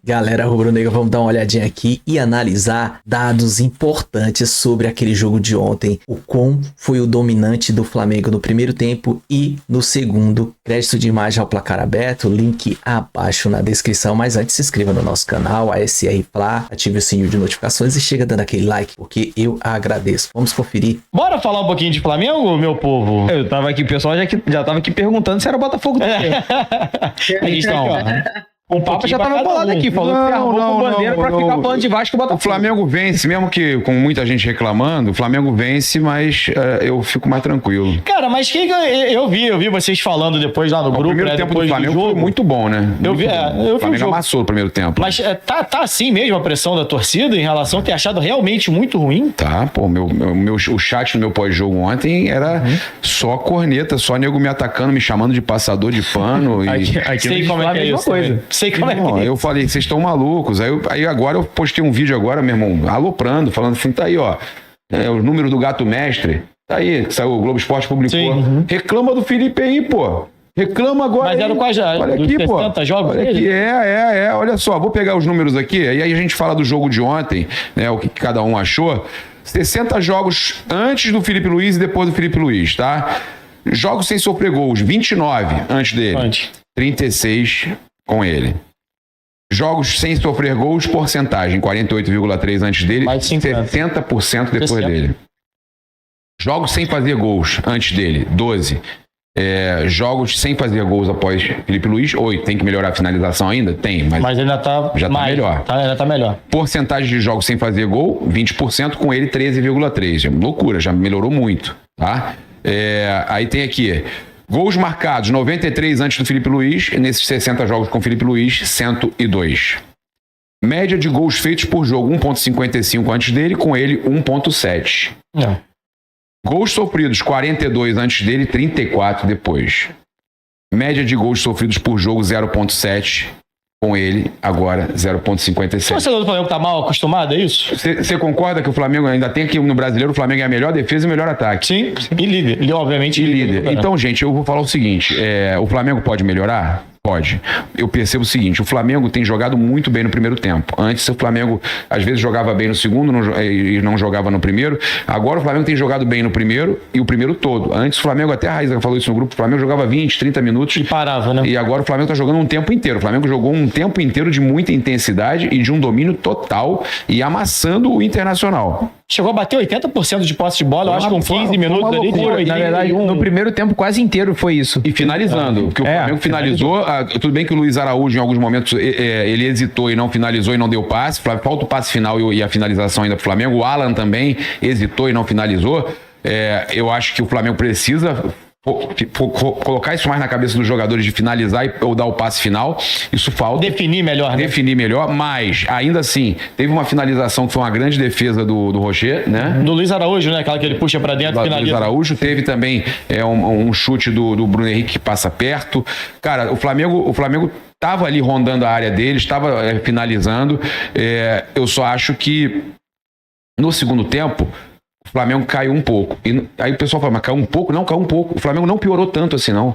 Galera rubro-negra, vamos dar uma olhadinha aqui e analisar dados importantes sobre aquele jogo de ontem. O quão foi o dominante do Flamengo no primeiro tempo e no segundo. Crédito de imagem ao placar aberto, link abaixo na descrição. Mas antes, se inscreva no nosso canal, ASR Fla, ative o sininho de notificações e chega dando aquele like, porque eu agradeço. Vamos conferir. Bora falar um pouquinho de Flamengo, meu povo? Eu tava aqui, o pessoal já tava aqui perguntando se era o Botafogo do quê? A gente tá O Papa já tava bolado aqui, falou que arrumou com bandeira pra ficar falando de Vasco e Botafogo. O Flamengo vence, mesmo que com muita gente reclamando, o Flamengo vence, mas eu fico mais tranquilo. Cara, mas eu vi vocês falando depois lá no grupo, O primeiro tempo do Flamengo foi muito bom, né? Eu vi o Flamengo amassou o primeiro tempo. Mas tá assim mesmo a pressão da torcida em relação a ter achado realmente muito ruim? Tá, pô, o chat no meu pós-jogo ontem era só corneta, só nego me atacando, me chamando de passador de pano. Sei como é que é isso. Coisa. Sei como é que é. Eu falei, vocês estão malucos. Aí agora eu postei um vídeo agora, meu irmão, aloprando, falando assim, tá aí, ó. O número do gato mestre. Tá aí, que saiu, o Globo Esporte publicou. Reclama do Felipe aí, pô. Reclama agora. Mas era quase já. Olha aqui, 60 pô. Jogos olha aqui, olha só, vou pegar os números aqui, e aí a gente fala do jogo de ontem, né, o que cada um achou. 60 jogos antes do Felipe Luiz e depois do Felipe Luiz, tá? Jogos sem sofrer gols, 29 antes dele. 36 com ele. Jogos sem sofrer gols, porcentagem, 48,3 antes dele, 60% depois dele. Jogos sem fazer gols antes dele, 12. Jogos sem fazer gols após Felipe Luiz, 8. Tem que melhorar a finalização ainda? Tem, mas ainda tá melhor. Ainda tá melhor. Porcentagem de jogos sem fazer gol, 20%, com ele 13,3. Loucura, já melhorou muito, tá? Aí tem aqui gols marcados, 93 antes do Felipe Luiz, e nesses 60 jogos com o Felipe Luiz, 102. Média de gols feitos por jogo, 1,55 antes dele, com ele 1,7. Gols sofridos, 42 antes dele, 34 depois. Média de gols sofridos por jogo, 0,7. Com ele, agora, 0,57. O torcedor do Flamengo tá mal acostumado, é isso? Você concorda que o Flamengo ainda tem aqui no Brasileiro, o Flamengo é a melhor defesa e o melhor ataque? Sim. E líder. Ele, obviamente, líder. Então, gente, eu vou falar o seguinte, o Flamengo pode melhorar? Pode. Eu percebo o seguinte, o Flamengo tem jogado muito bem no primeiro tempo. Antes o Flamengo, às vezes, jogava bem no segundo e não jogava no primeiro. Agora o Flamengo tem jogado bem no primeiro e o primeiro todo. Antes o Flamengo, até a Raíssa falou isso no grupo, o Flamengo jogava 20, 30 minutos. E parava, né? E agora o Flamengo tá jogando um tempo inteiro. O Flamengo jogou um tempo inteiro de muita intensidade e de um domínio total e amassando o Internacional. Chegou a bater 80% de posse de bola, eu acho que com 15 minutos ali. Na verdade, no primeiro tempo quase inteiro foi isso. E finalizando, porque o Flamengo finalizou. Tudo bem que o Luiz Araújo, em alguns momentos, ele hesitou e não finalizou e não deu passe. Falta o passe final e a finalização ainda pro Flamengo. O Alan também hesitou e não finalizou. Eu acho que o Flamengo precisa colocar isso mais na cabeça dos jogadores de finalizar ou dar o passe final. Isso falta. Definir melhor, né? Definir melhor, mas ainda assim, teve uma finalização que foi uma grande defesa do Rocher, né? Do Luiz Araújo, né? Aquela que ele puxa pra dentro e finaliza. Luiz Araújo. Teve também um chute do Bruno Henrique que passa perto. Cara, o Flamengo estava ali rondando a área dele, estava finalizando. Eu só acho que no segundo tempo o Flamengo caiu um pouco. E aí o pessoal fala, mas caiu um pouco? Não, caiu um pouco. O Flamengo não piorou tanto assim, não.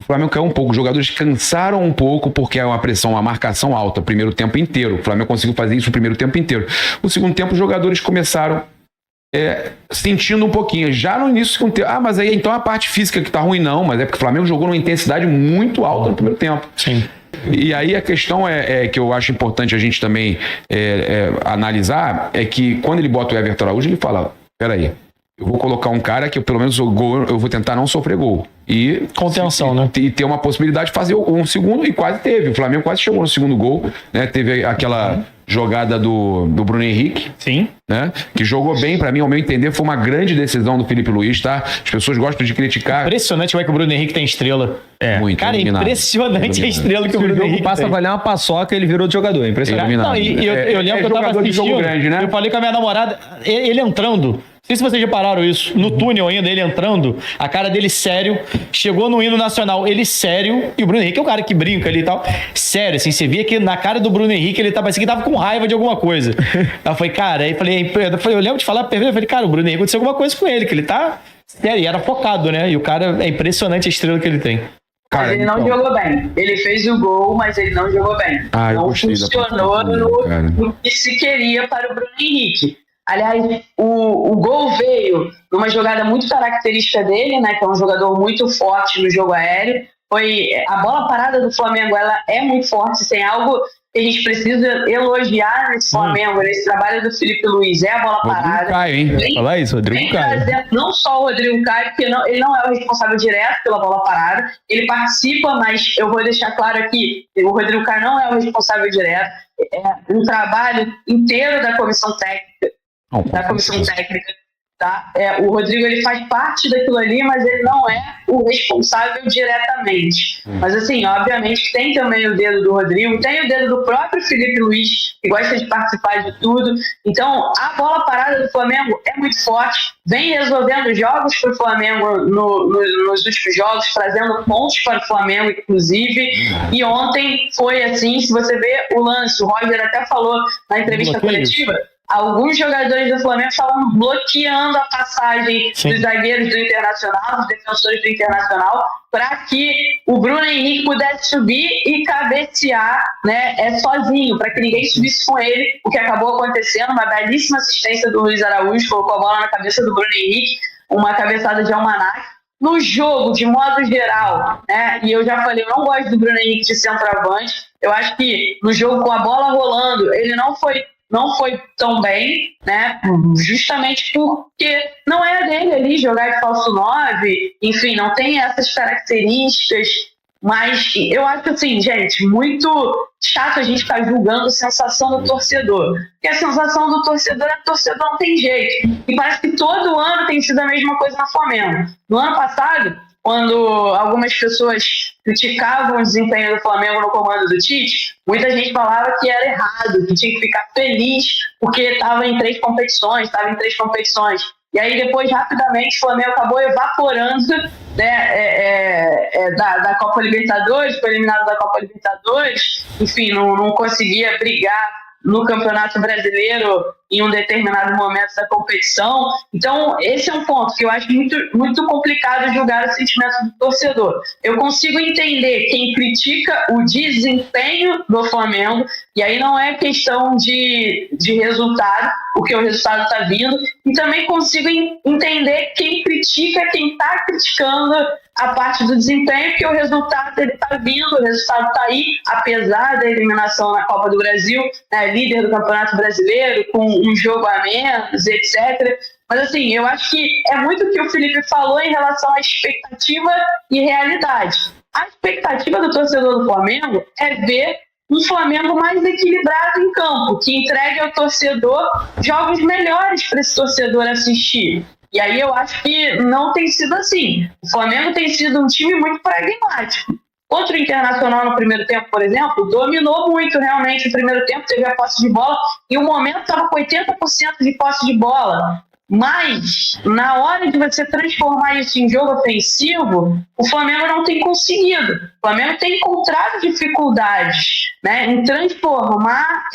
O Flamengo caiu um pouco. Os jogadores cansaram um pouco porque é uma pressão, uma marcação alta o primeiro tempo inteiro. O Flamengo conseguiu fazer isso o primeiro tempo inteiro. No segundo tempo, os jogadores começaram sentindo um pouquinho. Já no início do segundo tempo, mas aí então a parte física que tá ruim, não. Mas é porque o Flamengo jogou numa intensidade muito alta no primeiro tempo. Sim. E aí a questão que eu acho importante a gente também analisar é que quando ele bota o Everton Araújo, ele fala, peraí, eu vou colocar um cara que pelo menos eu vou tentar não sofrer gol. E contenção, né? E ter uma possibilidade de fazer um segundo, e quase teve. O Flamengo quase chegou no segundo gol, né? Teve aquela jogada do Bruno Henrique. Sim. Né? Que jogou bem, pra mim, ao meu entender, foi uma grande decisão do Felipe Luiz, tá? As pessoas gostam de criticar. Impressionante como é que o Bruno Henrique tem estrela. Muito. Cara, impressionante a estrela que o Bruno Henrique passa tem. a valer uma paçoca e ele virou de jogador. Impressionante. Não, eu lembro que eu tava assistindo, jogo grande, né? Eu falei com a minha namorada, ele entrando. Não sei se vocês repararam isso. No túnel ainda, ele entrando, a cara dele sério. Chegou no hino nacional, ele sério. E o Bruno Henrique é o cara que brinca ali e tal. Sério, assim, você via que na cara do Bruno Henrique ele tava assim, que tava com raiva de alguma coisa. Eu falei, cara, eu lembro de falar pra ele, eu falei, cara, o Bruno Henrique aconteceu alguma coisa com ele, que ele tá sério, e era focado, né? E o cara, é impressionante a estrela que ele tem. Mas ele não jogou bem. Ele fez o gol, mas ele não jogou bem. Não funcionou no que se queria para o Bruno Henrique. Aliás, o gol veio numa jogada muito característica dele, né? Que é um jogador muito forte no jogo aéreo. A bola parada do Flamengo, ela é muito forte. Tem algo que a gente precisa elogiar nesse Flamengo, nesse trabalho do Felipe Luiz, é a bola parada. Rodrigo Caio, hein? Falar isso, Rodrigo Caio. Não só o Rodrigo Caio, porque ele não é o responsável direto pela bola parada, ele participa, mas eu vou deixar claro aqui, o Rodrigo Caio não é o responsável direto, é um trabalho inteiro da comissão técnica, tá? O Rodrigo, ele faz parte daquilo ali, mas ele não é o responsável diretamente. Mas assim, obviamente tem também o dedo do Rodrigo, tem o dedo do próprio Felipe Luiz, que gosta de participar de tudo. Então, a bola parada do Flamengo é muito forte, vem resolvendo jogos para o Flamengo nos últimos jogos, trazendo pontos para o Flamengo, inclusive. E ontem foi assim, se você vê o lance, o Roger até falou na entrevista coletiva, alguns jogadores do Flamengo estavam bloqueando a passagem dos zagueiros do Internacional, dos defensores do Internacional, para que o Bruno Henrique pudesse subir e cabecear, né, sozinho, para que ninguém subisse com ele, o que acabou acontecendo. Uma belíssima assistência do Luiz Araújo, colocou a bola na cabeça do Bruno Henrique, uma cabeçada de Almanac. No jogo, de modo geral, né, e eu já falei, eu não gosto do Bruno Henrique de centroavante, eu acho que no jogo com a bola rolando, ele não foi tão bem, né? Justamente porque não é dele ali jogar de falso 9, enfim, não tem essas características, mas eu acho assim, gente, muito chato a gente ficar julgando a sensação do torcedor, porque a sensação do torcedor não tem jeito, e parece que todo ano tem sido a mesma coisa no Flamengo. No ano passado, quando algumas pessoas criticavam o desempenho do Flamengo no comando do Tite, muita gente falava que era errado, que tinha que ficar feliz porque estava em três competições. E aí depois, rapidamente, o Flamengo acabou evaporando, né, da Copa Libertadores, foi eliminado da Copa Libertadores, enfim, não conseguia brigar no Campeonato Brasileiro em um determinado momento da competição. Então, esse é um ponto que eu acho muito, muito complicado julgar o sentimento do torcedor. Eu consigo entender quem critica o desempenho do Flamengo, e aí não é questão de resultado, porque o resultado está vindo, e também consigo entender quem critica, quem está criticando a parte do desempenho, porque o resultado dele está vindo, o resultado está aí, apesar da eliminação na Copa do Brasil, né, líder do Campeonato Brasileiro, com um jogo a menos, etc. Mas assim, eu acho que é muito o que o Felipe falou em relação à expectativa e realidade. A expectativa do torcedor do Flamengo é ver um Flamengo mais equilibrado em campo, que entregue ao torcedor jogos melhores para esse torcedor assistir. E aí eu acho que não tem sido assim. O Flamengo tem sido um time muito pragmático. Contra o Internacional no primeiro tempo, por exemplo, dominou muito realmente o primeiro tempo, teve a posse de bola, e o momento estava com 80% de posse de bola. Mas, na hora de você transformar isso em jogo ofensivo, o Flamengo não tem conseguido. O Flamengo tem encontrado dificuldades, né, em transformar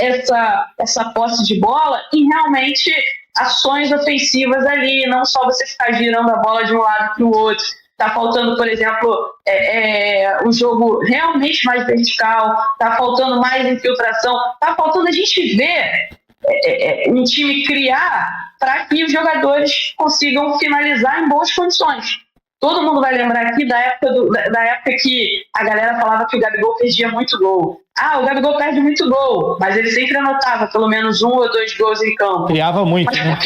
essa posse de bola em realmente ações ofensivas ali, não só você ficar girando a bola de um lado para o outro. Está faltando, por exemplo, um jogo realmente mais vertical, está faltando mais infiltração, está faltando a gente ver um time criar para que os jogadores consigam finalizar em boas condições. Todo mundo vai lembrar aqui da época que a galera falava que o Gabigol perdia muito gol. O Gabigol perde muito gol, mas ele sempre anotava pelo menos 1 ou 2 gols em campo. Criava muito, mas né?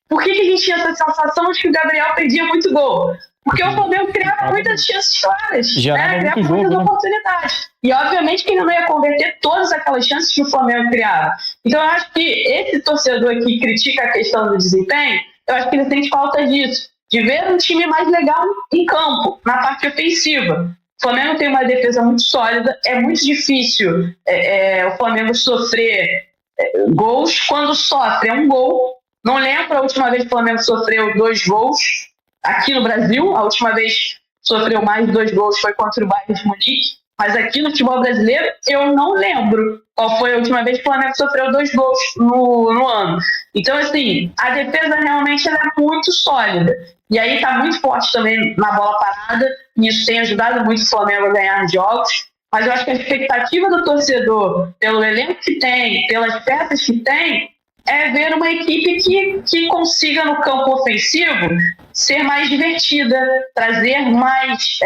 Por que a gente tinha essa sensação de que o Gabriel perdia muito gol? Porque o Flamengo criava muitas chances claras, né? Criava muitas oportunidades. E obviamente que ele não ia converter todas aquelas chances que o Flamengo criava. Então eu acho que esse torcedor que critica a questão do desempenho, eu acho que ele sente falta disso, de ver um time mais legal em campo, na parte ofensiva. O Flamengo tem uma defesa muito sólida, é muito difícil o Flamengo sofrer gols. Quando sofre é um gol. Não lembro a última vez que o Flamengo sofreu 2 gols aqui no Brasil. A última vez que sofreu mais de 2 gols foi contra o Bayern de Munique. Mas aqui no futebol brasileiro eu não lembro qual foi a última vez que o Flamengo sofreu 2 gols no ano. Então, assim, a defesa realmente ela é muito sólida. E aí tá muito forte também na bola parada, e isso tem ajudado muito o Flamengo a ganhar jogos. Mas eu acho que a expectativa do torcedor, pelo elenco que tem, pelas peças que tem, é ver uma equipe que consiga, no campo ofensivo, ser mais divertida, trazer mais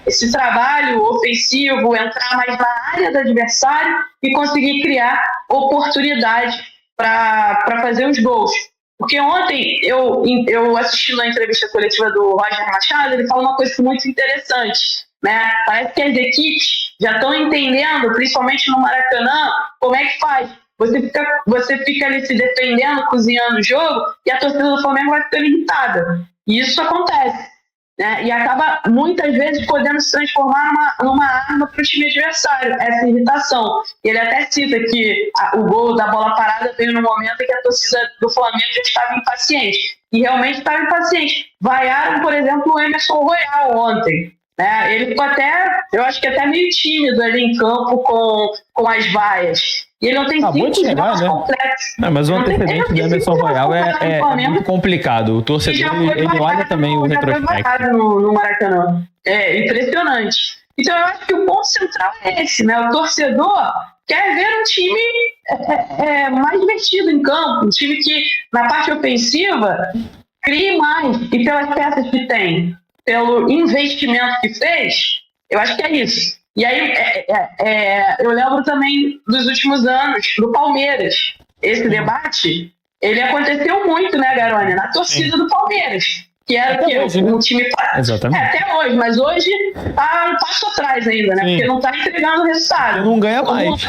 esse trabalho ofensivo, entrar mais na área do adversário e conseguir criar oportunidade para fazer os gols. Porque ontem, eu assistindo a entrevista coletiva do Roger Machado, ele fala uma coisa muito interessante, né? Parece que as equipes já estão entendendo, principalmente no Maracanã, como é que faz. Você fica ali se defendendo, cozinhando o jogo, e a torcida do Flamengo vai ficar limitada. E isso acontece, né? E acaba, muitas vezes, podendo se transformar numa arma para o time adversário, essa irritação. E ele até cita que o gol da bola parada veio no momento em que a torcida do Flamengo já estava impaciente. E realmente estava impaciente. Vaiaram, por exemplo, o Emerson Royal ontem. Ele ficou eu acho que até meio tímido ali em campo com as vaias. E ele não tem 5 jogos completos. Mas o antecedente do Emerson Royal é muito complicado. O torcedor ele olha também o retrospecto. No Maracanã. É impressionante. Então eu acho que o ponto central é esse, né? O torcedor quer ver um time mais divertido em campo, um time que na parte ofensiva crie mais, e pelas peças que tem, pelo investimento que fez, eu acho que é isso. E aí, eu lembro também dos últimos anos, do Palmeiras. Esse debate, ele aconteceu muito, né, Garoni? Na torcida do Palmeiras. Que era um time... Exatamente. Até hoje, mas hoje tá um passo atrás ainda, né? Sim. Porque não tá entregando resultado. Não ganha mais.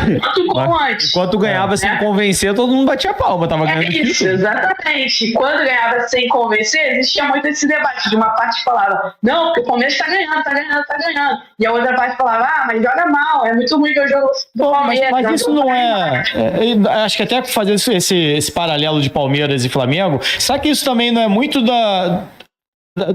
Enquanto ganhava sem convencer, todo mundo batia palma, tava ganhando isso, título. Exatamente. Quando ganhava sem convencer, existia muito esse debate. De uma parte que falava, não, porque o Palmeiras tá ganhando. E a outra parte falava, mas joga mal, é muito ruim ver o jogo do Palmeiras. Mas isso não acho que até fazer esse paralelo de Palmeiras e Flamengo, será que isso também não é muito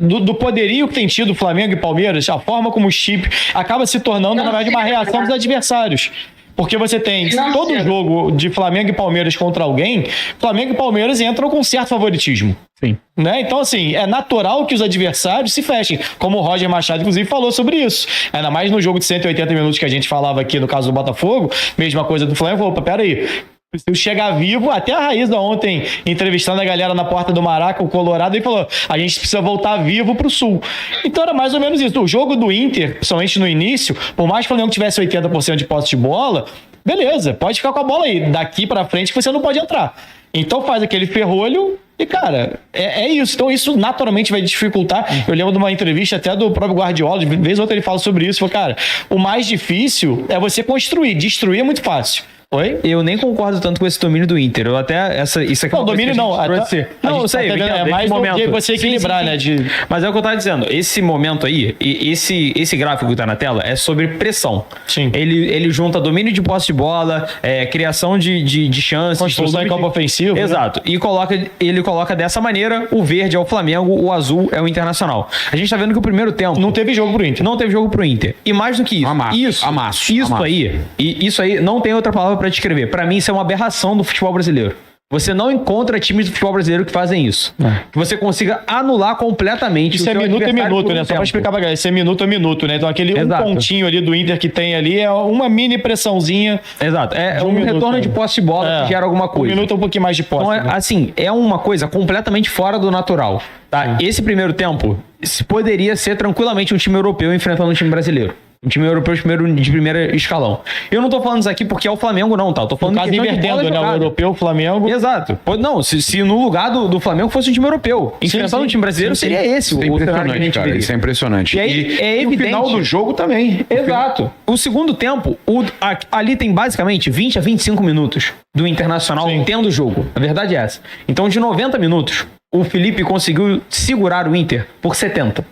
do poderio que tem tido o Flamengo e Palmeiras, a forma como o chip acaba se tornando, na verdade, uma reação dos adversários. Porque você tem todo jogo de Flamengo e Palmeiras contra alguém, Flamengo e Palmeiras entram com certo favoritismo. Sim. Né? Então, assim, é natural que os adversários se fechem, como o Roger Machado, inclusive, falou sobre isso. Ainda mais no jogo de 180 minutos que a gente falava aqui, no caso do Botafogo, mesma coisa do Flamengo, falou, peraí, preciso chegar vivo. Até a Raiz da ontem, entrevistando a galera na porta do Maraca, o Colorado, e falou, a gente precisa voltar vivo pro Sul. Então era mais ou menos isso. O jogo do Inter, principalmente no início, por mais que o Flamengo tivesse 80% de posse de bola, beleza, pode ficar com a bola aí. Daqui pra frente que você não pode entrar. Então faz aquele ferrolho e, cara, é isso. Então isso naturalmente vai dificultar. Eu lembro de uma entrevista até do próprio Guardiola, de vez ou outra ele fala sobre isso. Falou, cara, o mais difícil é você construir. Destruir é muito fácil. Oi? Eu nem concordo tanto com esse domínio do Inter. Eu até isso aqui não, domínio não. Não, eu sei. É mais momento. Você equilibrar, né? Mas é o que eu tava dizendo. Esse momento aí, esse gráfico que tá na tela, é sobre pressão. Sim. Ele junta domínio de posse de bola, criação de chances. Construção em campo ofensivo. Exato. Né? E ele coloca dessa maneira, o verde é o Flamengo, o azul é o Internacional. A gente tá vendo que o primeiro tempo... Não teve jogo pro Inter. Não teve jogo pro Inter. E mais do que isso... Amasso. Isso aí não tem outra palavra para descrever. Para mim, isso é uma aberração do futebol brasileiro. Você não encontra times do futebol brasileiro que fazem isso. Que você consiga anular completamente. Isso é minuto a minuto, né? Só pra explicar pra galera. Isso é minuto a minuto, né? Então aquele um pontinho ali do Inter que tem ali é uma mini pressãozinha. Exato. É um retorno de posse de bola que gera alguma coisa. Um minuto é um pouquinho mais de posse. Então, assim, é uma coisa completamente fora do natural. Tá? Esse primeiro tempo poderia ser tranquilamente um time europeu enfrentando um time brasileiro. Um time europeu de primeiro escalão. Eu não tô falando isso aqui porque é o Flamengo, não, tá? Eu tô falando quase invertendo, né? O europeu, o Flamengo. Exato. Não, se no lugar do Flamengo fosse um time europeu, enfrentando um time brasileiro, seria esse o cenário que a gente veria. Isso é impressionante. E aí, é evidente. O final do jogo também. Exato. O segundo tempo, ali tem basicamente 20 a 25 minutos do Internacional tendo o jogo. A verdade é essa. Então, de 90 minutos, o Felipe conseguiu segurar o Inter por 70.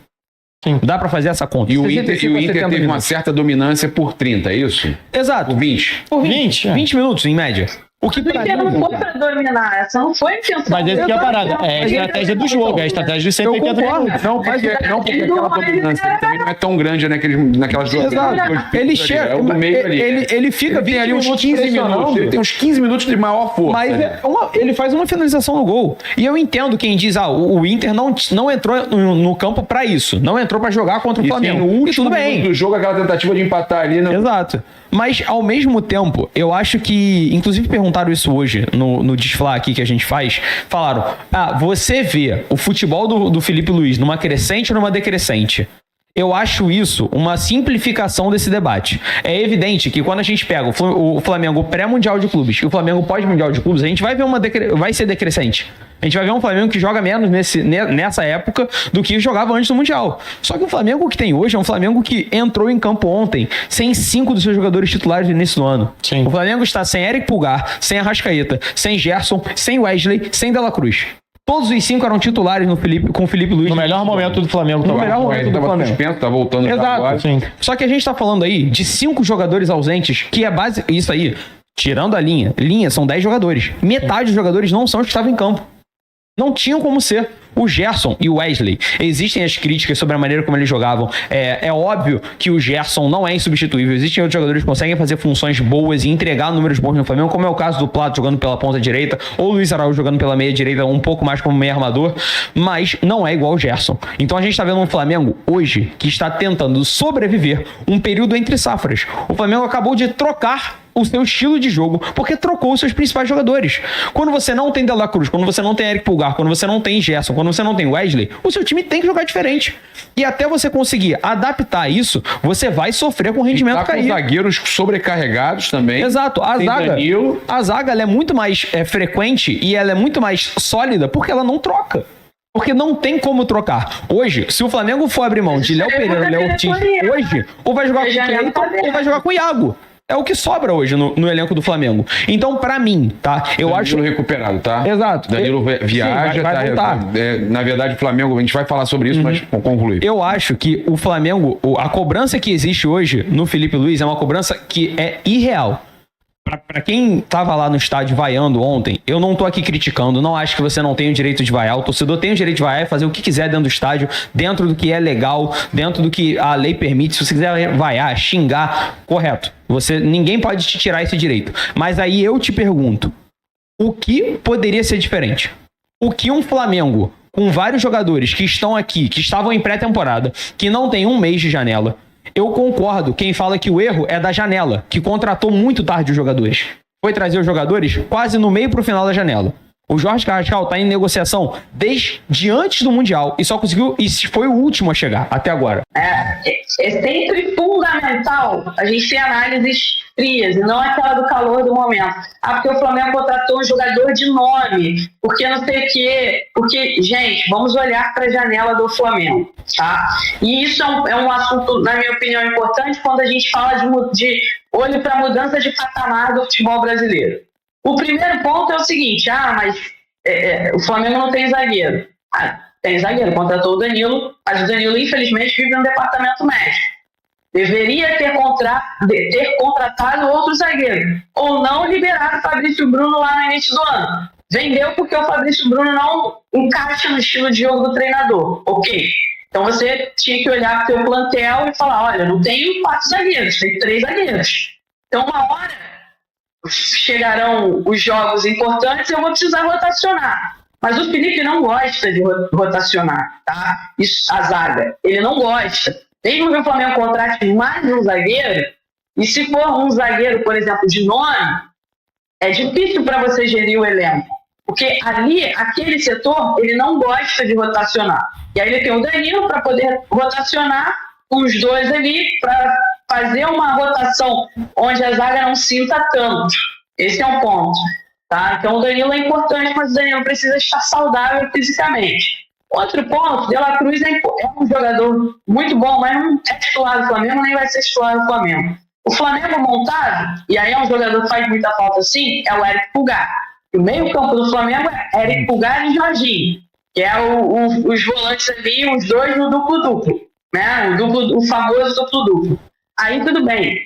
Sim. Dá pra fazer essa conta. E o Inter teve uma certa dominância por 30, é isso? Exato. Por 20. Por 20 minutos, em média. O que O pra Inter não mim... foi pra dominar, essa não foi a intenção. Mas esse que é a parada. É a estratégia do jogo, é a estratégia dos 180 minutos. Não, porque aquela dominância também não é tão grande naquelas duas. Exato. Ele chega, É o do meio ali. ele fica Ele tem 20 ali uns minutos 15 minutos. pressionando. Ele tem uns 15 minutos de maior força. Mas ele faz uma finalização no gol. E eu entendo quem diz, o Inter não entrou no campo pra isso. Não entrou pra jogar contra o Flamengo. No último tudo bem. minuto do jogo, aquela tentativa de empatar ali. Exato. Mas, ao mesmo tempo, eu acho que... Inclusive, perguntaram isso hoje, no Desflá aqui que a gente faz. Falaram, você vê o futebol do Felipe Luiz numa crescente ou numa decrescente? Eu acho isso uma simplificação desse debate. É evidente que quando a gente pega o Flamengo pré-mundial de clubes e o Flamengo pós-mundial de clubes, a gente vai ver vai ser decrescente. A gente vai ver um Flamengo que joga menos nessa época do que jogava antes do Mundial. Só que o Flamengo que tem hoje é um Flamengo que entrou em campo ontem sem 5 dos seus jogadores titulares no início do ano. Sim. O Flamengo está sem Eric Pulgar, sem Arrascaeta, sem Gerson, sem Wesley, sem De La Cruz. Todos os 5 eram titulares com o Felipe Luiz. No melhor momento do Flamengo. No melhor momento do Flamengo. Suspenso, tá voltando Exato. agora. Sim. Só que a gente tá falando aí de 5 jogadores ausentes, que é base... Isso aí, tirando a linha. Linha são 10 jogadores. Metade dos jogadores não são os que estavam em campo. Não tinham como ser. O Gerson e o Wesley, existem as críticas sobre a maneira como eles jogavam. É óbvio que o Gerson não é insubstituível. Existem outros jogadores que conseguem fazer funções boas e entregar números bons no Flamengo, como é o caso do Plato jogando pela ponta direita, ou o Luiz Araújo jogando pela meia direita, um pouco mais como meio armador, mas não é igual o Gerson. Então a gente tá vendo um Flamengo hoje que está tentando sobreviver um período entre safras. O Flamengo acabou de trocar o seu estilo de jogo, porque trocou os seus principais jogadores. Quando você não tem De La Cruz, quando você não tem Eric Pulgar, quando você não tem Gerson, quando você não tem Wesley, o seu time tem que jogar diferente. E até você conseguir adaptar isso, você vai sofrer com o rendimento cair. Com zagueiros sobrecarregados também. Exato. A zaga ela é muito mais frequente e ela é muito mais sólida porque ela não troca. Porque não tem como trocar. Hoje, se o Flamengo for abrir mão de Léo Pereira, Léo Ortiz, hoje, ou vai jogar com o Cleiton, ou vai jogar com o Iago. É o que sobra hoje no elenco do Flamengo. Então, pra mim, tá? Eu acho... Danilo recuperado, tá? Exato. Danilo viaja, sim, vai voltar. Na verdade, o Flamengo, a gente vai falar sobre isso, mas concluir. Eu acho que o Flamengo, a cobrança que existe hoje no Felipe Luiz é uma cobrança que é irreal. Pra quem tava lá no estádio vaiando ontem, eu não tô aqui criticando, não acho que você não tem o direito de vaiar. O torcedor tem o direito de vaiar e fazer o que quiser dentro do estádio, dentro do que é legal, dentro do que a lei permite. Se você quiser vaiar, xingar, correto. Ninguém pode te tirar esse direito. Mas aí eu te pergunto, o que poderia ser diferente? O que um Flamengo, com vários jogadores que estão aqui, que estavam em pré-temporada, que não tem um mês de janela... Eu concordo, quem fala que o erro é da janela, que contratou muito tarde os jogadores. Foi trazer os jogadores quase no meio pro final da janela. O Jorge Carrascal está em negociação desde antes do Mundial e só conseguiu, e foi o último a chegar até agora. É sempre fundamental a gente ter análises frias e não aquela do calor do momento. Porque o Flamengo contratou um jogador de nome, porque não sei o quê. Porque, gente, vamos olhar para a janela do Flamengo, tá? E isso é um assunto, na minha opinião, importante quando a gente fala de olho para mudança de patamar do futebol brasileiro. O primeiro ponto é o seguinte, mas o Flamengo não tem zagueiro. Tem zagueiro, contratou o Danilo, mas o Danilo, infelizmente, vive no departamento médico. Deveria ter contratado outro zagueiro, ou não liberar o Fabrício Bruno lá no início do ano. Vendeu porque o Fabrício Bruno não encaixa no estilo de jogo do treinador, ok? Então você tinha que olhar para o seu plantel e falar, olha, não tenho 4 zagueiros, tenho 3 zagueiros. Então uma hora chegarão os jogos importantes e eu vou precisar rotacionar. Mas o Felipe não gosta de rotacionar, tá? Isso, a zaga. Ele não gosta. Mesmo que o Flamengo contrate mais um zagueiro, e se for um zagueiro, por exemplo, de nome, é difícil para você gerir o elenco. Porque ali, aquele setor, ele não gosta de rotacionar. E aí ele tem o Danilo para poder rotacionar com os dois ali, para fazer uma rotação onde a zaga não sinta tanto. Esse é um ponto. Tá? Então o Danilo é importante, mas o Danilo precisa estar saudável fisicamente. Outro ponto, De La Cruz é um jogador muito bom, mas não é titular do Flamengo, nem vai ser titular do Flamengo. O Flamengo montado, e aí é um jogador que faz muita falta assim, é o Eric Pulgar. O meio campo do Flamengo é Eric Pulgar e Jorginho, que é os volantes ali, os dois no duplo-duplo. Né? O famoso duplo-duplo. Aí tudo bem.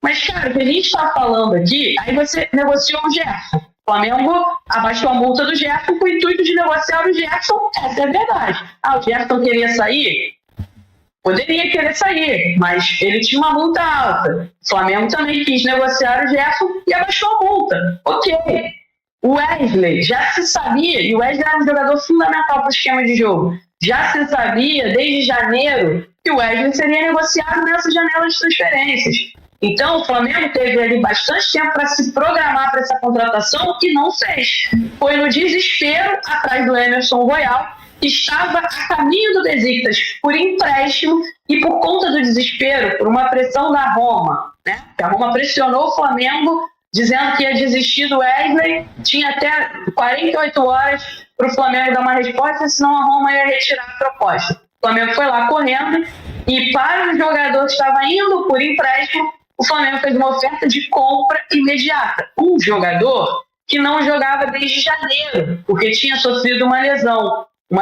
Mas, cara, o que a gente está falando aqui, aí você negociou o Gerson. O Flamengo abaixou a multa do Gerson com o intuito de negociar o Gerson. Essa é a verdade. O Gerson queria sair? Poderia querer sair, mas ele tinha uma multa alta. O Flamengo também quis negociar o Gerson e abaixou a multa. Ok. O Wesley já se sabia, e o Wesley era um jogador fundamental para o esquema de jogo. Já se sabia, desde janeiro, que o Wesley seria negociado nessa janela de transferências. Então, o Flamengo teve ali bastante tempo para se programar para essa contratação e não fez. Foi no desespero atrás do Emerson Royal, que estava a caminho do Besiktas por empréstimo e por conta do desespero, por uma pressão da Roma, né? A Roma pressionou o Flamengo, dizendo que ia desistir do Wesley, tinha até 48 horas para o Flamengo dar uma resposta, senão a Roma ia retirar a proposta. O Flamengo foi lá correndo e para o jogador que estava indo por empréstimo, o Flamengo fez uma oferta de compra imediata. Um jogador que não jogava desde janeiro, porque tinha sofrido uma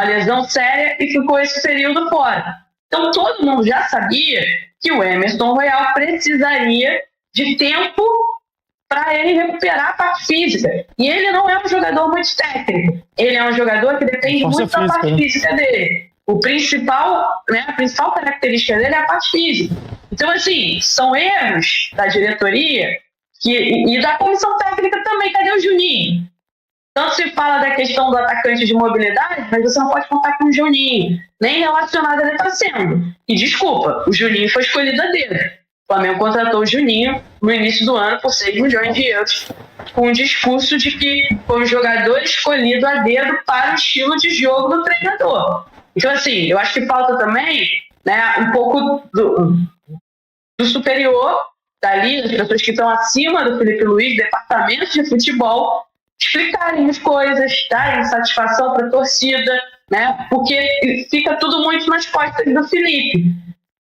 lesão séria e ficou esse período fora. Então todo mundo já sabia que o Emerson Royal precisaria de tempo para ele recuperar a parte física. E ele não é um jogador muito técnico. Ele é um jogador que depende muito da parte física dele. A principal característica dele é a parte física. Então, assim, são erros da diretoria e da comissão técnica também. Cadê o Juninho? Tanto se fala da questão do atacante de mobilidade, mas você não pode contar com o Juninho. Nem relacionado ele está sendo. E desculpa, o Juninho foi escolhido a dedo. O Flamengo contratou o Juninho no início do ano por 6 milhões de euros, com o discurso de que foi um jogador escolhido a dedo para o estilo de jogo do treinador. Então, assim, eu acho que falta também, né, um pouco do superior, dali, das pessoas que estão acima do Felipe Luiz, departamento de futebol, explicarem as coisas, darem satisfação para a torcida, né, porque fica tudo muito nas costas do Felipe.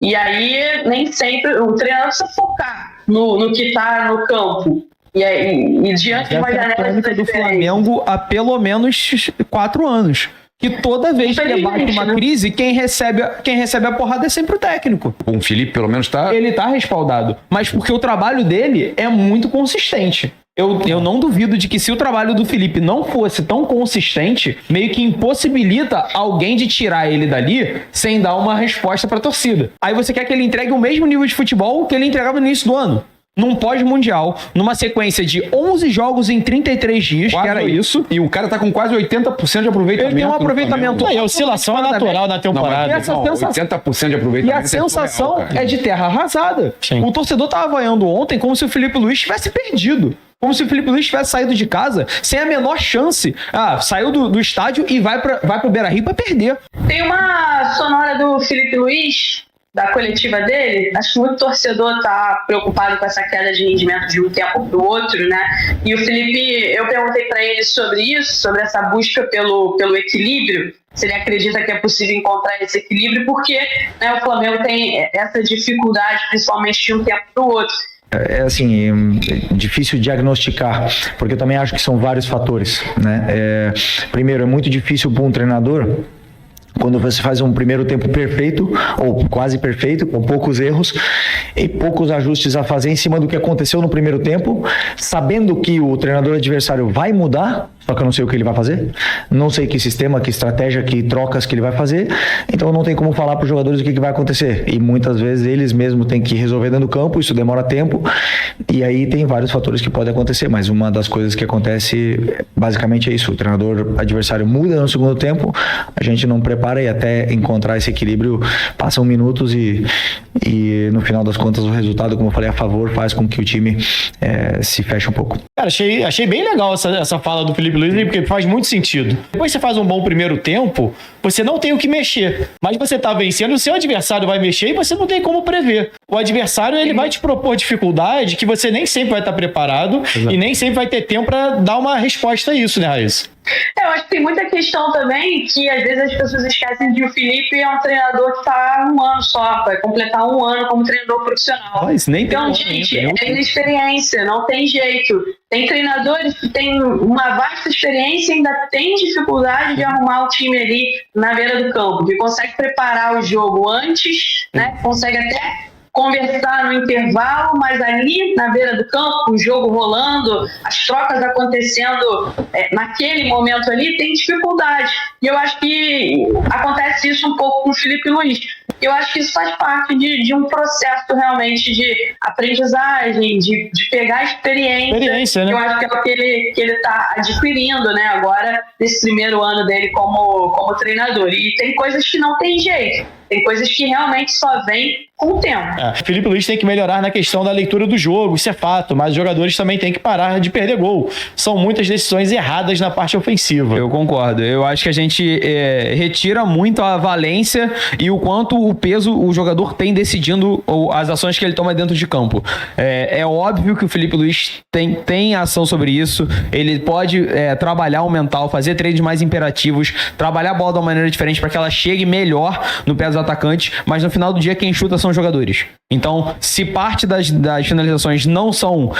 E aí, nem sempre, o treinador precisa focar no que está no campo. E diante de uma janela do Flamengo há pelo menos 4 anos. Que toda vez que debate uma crise, quem recebe a porrada é sempre o técnico. O Felipe, pelo menos, Ele tá respaldado. Mas porque o trabalho dele é muito consistente. Eu não duvido de que se o trabalho do Felipe não fosse tão consistente, meio que impossibilita alguém de tirar ele dali sem dar uma resposta pra torcida. Aí você quer que ele entregue o mesmo nível de futebol que ele entregava no início do ano. Num pós-mundial, numa sequência de 11 jogos em 33 dias, que era isso. E o cara tá com quase 80% de aproveitamento. Ele tem um aproveitamento. E a oscilação é natural na temporada. Não, 80% de aproveitamento. E a sensação é de terra arrasada. Sim. O torcedor tava vaiando ontem como se o Felipe Luiz tivesse perdido. Como se o Felipe Luiz tivesse saído de casa sem a menor chance. Saiu do estádio e vai pro Beira-Rio pra perder. Tem uma sonora do Felipe Luiz, da coletiva dele. Acho que muito torcedor tá preocupado com essa queda de rendimento de um tempo pro outro, né? E o Felipe, eu perguntei para ele sobre isso, sobre essa busca pelo equilíbrio, se ele acredita que é possível encontrar esse equilíbrio, porque, né, o Flamengo tem essa dificuldade, principalmente de um tempo pro outro. É assim, difícil diagnosticar, porque eu também acho que são vários fatores, né? Primeiro, é muito difícil para um treinador, quando você faz um primeiro tempo perfeito, ou quase perfeito, com poucos erros e poucos ajustes a fazer em cima do que aconteceu no primeiro tempo, sabendo que o treinador adversário vai mudar, só que eu não sei o que ele vai fazer, não sei que sistema, que estratégia, que trocas que ele vai fazer, então não tem como falar para os jogadores o que vai acontecer, e muitas vezes eles mesmos têm que resolver dentro do campo, isso demora tempo, e aí tem vários fatores que podem acontecer, mas uma das coisas que acontece basicamente é isso, o treinador adversário muda no segundo tempo, a gente não prepara e até encontrar esse equilíbrio passam minutos e no final das contas o resultado, como eu falei, a favor faz com que o time se feche um pouco. Cara, achei bem legal essa fala do Felipe Luiz, porque faz muito sentido. Depois você faz um bom primeiro tempo, você não tem o que mexer, mas você tá vencendo, o seu adversário vai mexer e você não tem como prever. O adversário, ele vai te propor dificuldade que você nem sempre vai estar preparado. Exato. E nem sempre vai ter tempo para dar uma resposta a isso, né, Raíssa? Eu acho que tem muita questão também que às vezes as pessoas esquecem de o Felipe é um treinador que está há 1 ano só, vai completar 1 ano como treinador profissional. Então, gente, é inexperiência, não tem jeito. Tem treinadores que têm uma vasta experiência e ainda tem dificuldade de arrumar o time ali na beira do campo, que consegue preparar o jogo antes, né? Consegue até conversar no intervalo, mas ali na beira do campo, o jogo rolando, as trocas acontecendo naquele momento ali, tem dificuldade. E eu acho que acontece isso um pouco com o Filipe Luís. Eu acho que isso faz parte de um processo realmente de aprendizagem, de pegar experiência, né? Eu acho que é o que ele está adquirindo, né, agora, nesse primeiro ano dele como treinador. E tem coisas que não tem jeito. Tem coisas que realmente só vêm com o tempo. O Filipe Luís tem que melhorar na questão da leitura do jogo, isso é fato, mas os jogadores também têm que parar de perder gol. São muitas decisões erradas na parte ofensiva. Eu concordo. Eu acho que a gente retira muito a valência e o quanto o peso o jogador tem decidindo as ações que ele toma dentro de campo. É óbvio que o Filipe Luís tem ação sobre isso. Ele pode trabalhar o mental, fazer trades mais imperativos, trabalhar a bola de uma maneira diferente para que ela chegue melhor no pé dos atacantes, mas no final do dia quem chuta são os jogadores. Então, se parte das finalizações não são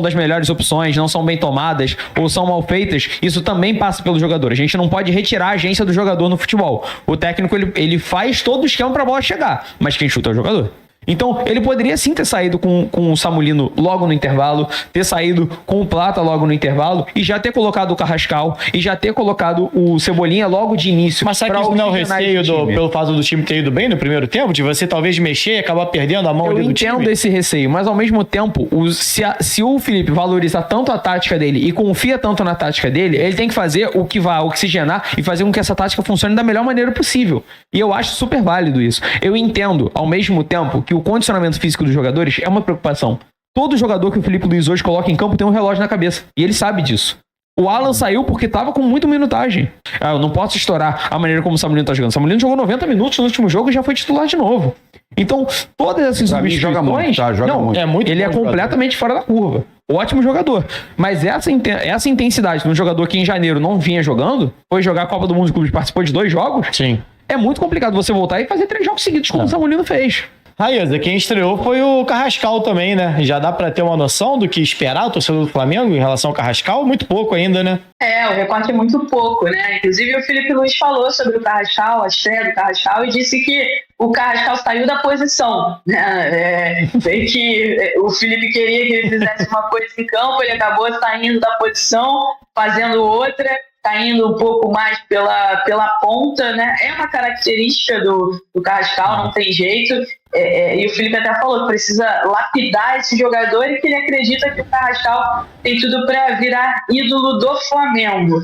das melhores opções, não são bem tomadas ou são mal feitas, isso também passa pelo jogador. A gente não pode retirar a agência do jogador no futebol. O técnico ele faz todo o esquema para a bola chegar, mas quem chuta é o jogador. Então, ele poderia sim ter saído com o Samulino logo no intervalo, ter saído com o Plata logo no intervalo e já ter colocado o Carrascal e já ter colocado o Cebolinha logo de início. Mas sabe que isso não é o receio pelo fato do time ter ido bem no primeiro tempo? De você talvez mexer e acabar perdendo a mão do time? Eu entendo esse receio, mas ao mesmo tempo, se o Felipe valoriza tanto a tática dele e confia tanto na tática dele, ele tem que fazer o que vai oxigenar e fazer com que essa tática funcione da melhor maneira possível. E eu acho super válido isso. Eu entendo, ao mesmo tempo, que o condicionamento físico dos jogadores é uma preocupação. Todo jogador que o Filipe Luís hoje coloca em campo tem um relógio na cabeça. E ele sabe disso. O Alan saiu porque estava com muita minutagem. Eu não posso estourar a maneira como o Samulino está jogando. O Samulino jogou 90 minutos no último jogo e já foi titular de novo. Então, todas essas substituições... joga muito, tá? Joga muito. Ele é completamente fora da curva. Ótimo jogador. Mas essa intensidade de um jogador que em janeiro não vinha jogando, foi jogar a Copa do Mundo de Clubes, participou de 2 jogos. Sim. É muito complicado você voltar e fazer 3 jogos seguidos, como o Samulino fez. Raíza, quem estreou foi o Carrascal também, né? Já dá pra ter uma noção do que esperar o torcedor do Flamengo em relação ao Carrascal? Muito pouco ainda, né? O recorte é muito pouco, né? Inclusive o Filipe Luís falou sobre o Carrascal, a estreia do Carrascal, e disse que o Carrascal saiu da posição, né? Que o Filipe queria que ele fizesse uma coisa em campo, ele acabou saindo da posição, fazendo outra, caindo um pouco mais pela ponta, né? É uma característica do Carrascal, não tem jeito. E o Felipe até falou que precisa lapidar esse jogador e que ele acredita que o Carrascal tem tudo para virar ídolo do Flamengo.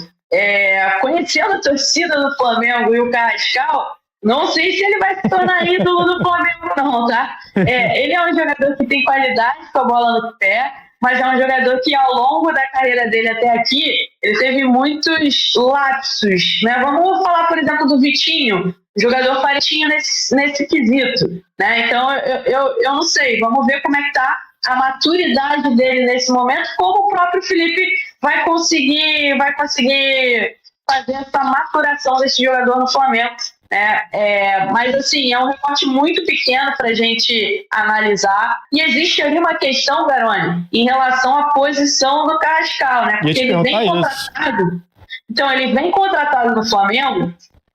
Conhecendo a torcida do Flamengo e o Carrascal, não sei se ele vai se tornar ídolo do Flamengo não, tá? Ele é um jogador que tem qualidade com a bola no pé, mas é um jogador que ao longo da carreira dele até aqui, ele teve muitos lapsos, né? Vamos falar, por exemplo, do Vitinho, jogador faretinho nesse quesito, né? Então, eu não sei, vamos ver como é que tá a maturidade dele nesse momento, como o próprio Felipe vai conseguir fazer essa maturação desse jogador no Flamengo. Mas assim, é um recorte muito pequeno para a gente analisar, e existe ali uma questão, Garoni, em relação à posição do Carrascal, né? Porque ele vem contratado, então ele vem contratado no Flamengo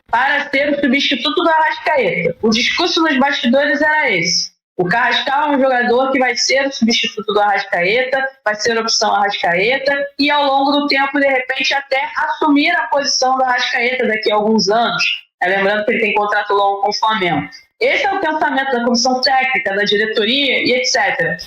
para ser o substituto do Arrascaeta. O discurso nos bastidores era esse: o Carrascal é um jogador que vai ser o substituto do Arrascaeta, vai ser a opção Arrascaeta, e ao longo do tempo, de repente, até assumir a posição do Arrascaeta daqui a alguns anos. Lembrando que ele tem contrato longo com o Flamengo. Esse é o pensamento da comissão técnica, da diretoria e etc.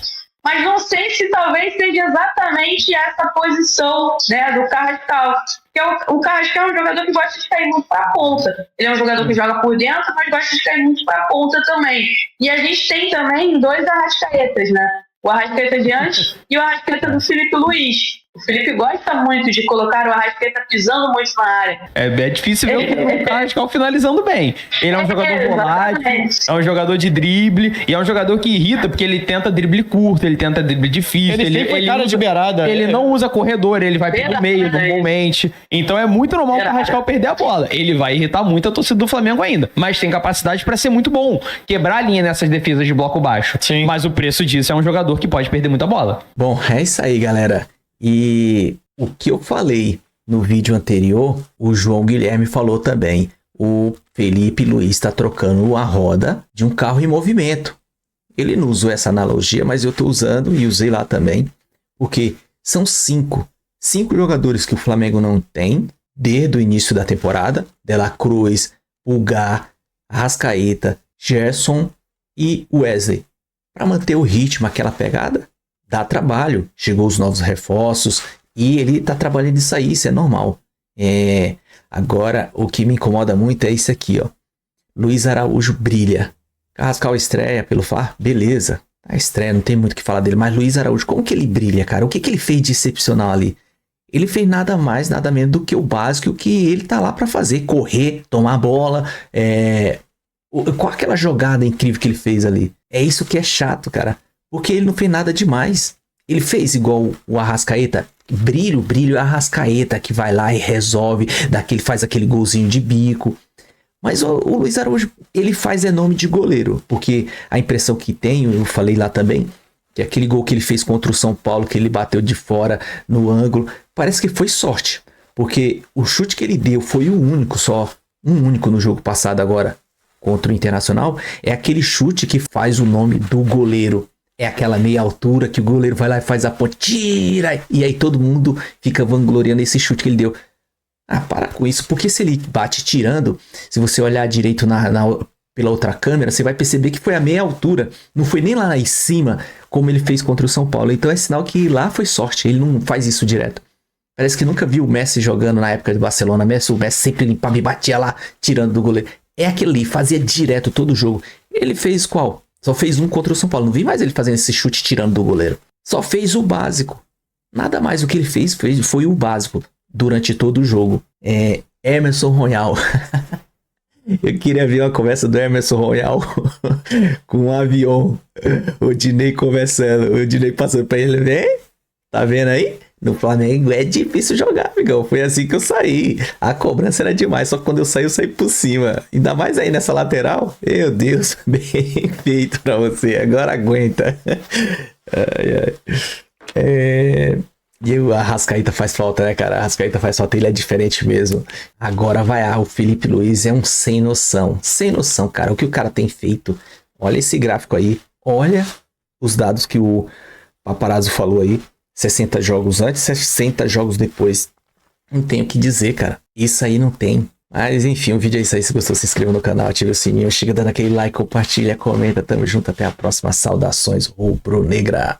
Mas não sei se talvez seja exatamente essa posição, né, do Carrascal. Porque o Carrascal é um jogador que gosta de cair muito para a ponta. Ele é um jogador que joga por dentro, mas gosta de cair muito para a ponta também. E a gente tem também 2 Arrascaetas, né? O Arrascaeta de antes e o Arrascaeta do Filipe Luís. O Felipe gosta muito de colocar o Arrascaeta pisando muito na área. É difícil ver o Carrascal finalizando bem. Ele é um jogador volátil, é um jogador de drible, e é um jogador que irrita, porque ele tenta drible curto, ele tenta drible difícil. Ele cara de beirada. Ele não usa corredor, ele vai pelo meio normalmente. Então é muito normal o Carrascal perder a bola. Ele vai irritar muito a torcida do Flamengo ainda, mas tem capacidade para ser muito bom. Quebrar a linha nessas defesas de bloco baixo. Sim. Mas o preço disso é um jogador que pode perder muita bola. Bom, é isso aí, galera. E o que eu falei no vídeo anterior, o João Guilherme falou também. O Filipe Luís está trocando a roda de um carro em movimento. Ele não usou essa analogia, mas eu tô usando e usei lá também. Porque são 5 jogadores que o Flamengo não tem desde o início da temporada. De La Cruz, Pulgar, Arrascaeta, Gerson e Wesley. Para manter o ritmo, aquela pegada, dá trabalho. Chegou os novos reforços e ele tá trabalhando isso aí, isso é normal. Agora, o que me incomoda muito é isso aqui, ó. Luiz Araújo brilha. Carrascal estreia pelo Fla, beleza. A estreia, não tem muito o que falar dele, mas Luiz Araújo, como que ele brilha, cara? O que ele fez de excepcional ali? Ele fez nada mais, nada menos do que o básico que ele tá lá para fazer. Correr, tomar a bola. Qual aquela jogada incrível que ele fez ali? É isso que é chato, cara. Porque ele não fez nada demais. Ele fez igual o Arrascaeta. Brilho, Arrascaeta que vai lá e resolve. Faz aquele golzinho de bico. Mas o Luiz Araújo, ele faz nome de goleiro. Porque a impressão que tenho, eu falei lá também, que aquele gol que ele fez contra o São Paulo, que ele bateu de fora no ângulo, parece que foi sorte. Porque o chute que ele deu foi o único só. Um único no jogo passado agora contra o Internacional. É aquele chute que faz o nome do goleiro. É aquela meia altura que o goleiro vai lá e faz a ponte, tira, e aí todo mundo fica vangloriando esse chute que ele deu. Para com isso, porque se ele bate tirando, se você olhar direito pela outra câmera, você vai perceber que foi a meia altura, não foi nem lá em cima, como ele fez contra o São Paulo. Então é sinal que lá foi sorte, ele não faz isso direto. Parece que nunca viu o Messi jogando na época de Barcelona. O Messi sempre limpava e batia lá, tirando do goleiro. É aquele ali, fazia direto todo o jogo. Ele fez qual? Só fez um contra o São Paulo. Não vi mais ele fazendo esse chute tirando do goleiro. Só fez o básico. Nada mais o que ele fez foi o básico durante todo o jogo. Emerson Royal. Eu queria ver uma conversa do Emerson Royal com um avião. O Dinei conversando. O Dinei passando pra ele. Vem? Tá vendo aí? No Flamengo é difícil jogar, amigão. Foi assim que eu saí. A cobrança era demais. Só que quando eu saí por cima. Ainda mais aí nessa lateral. Meu Deus, bem feito pra você. Agora aguenta. E o Arrascaeta faz falta, né, cara? Arrascaeta faz falta, ele é diferente mesmo. Agora o Felipe Luiz é um sem noção. Sem noção, cara. O que o cara tem feito. Olha esse gráfico aí. Olha os dados que o Paparazzo falou aí. 60 jogos antes, 60 jogos depois. Não tenho o que dizer, cara. Isso aí não tem. Mas enfim, o vídeo é isso aí. Se gostou, se inscreva no canal, ative o sininho. Chega dando aquele like, compartilha, comenta. Tamo junto, até a próxima. Saudações rubro-negra.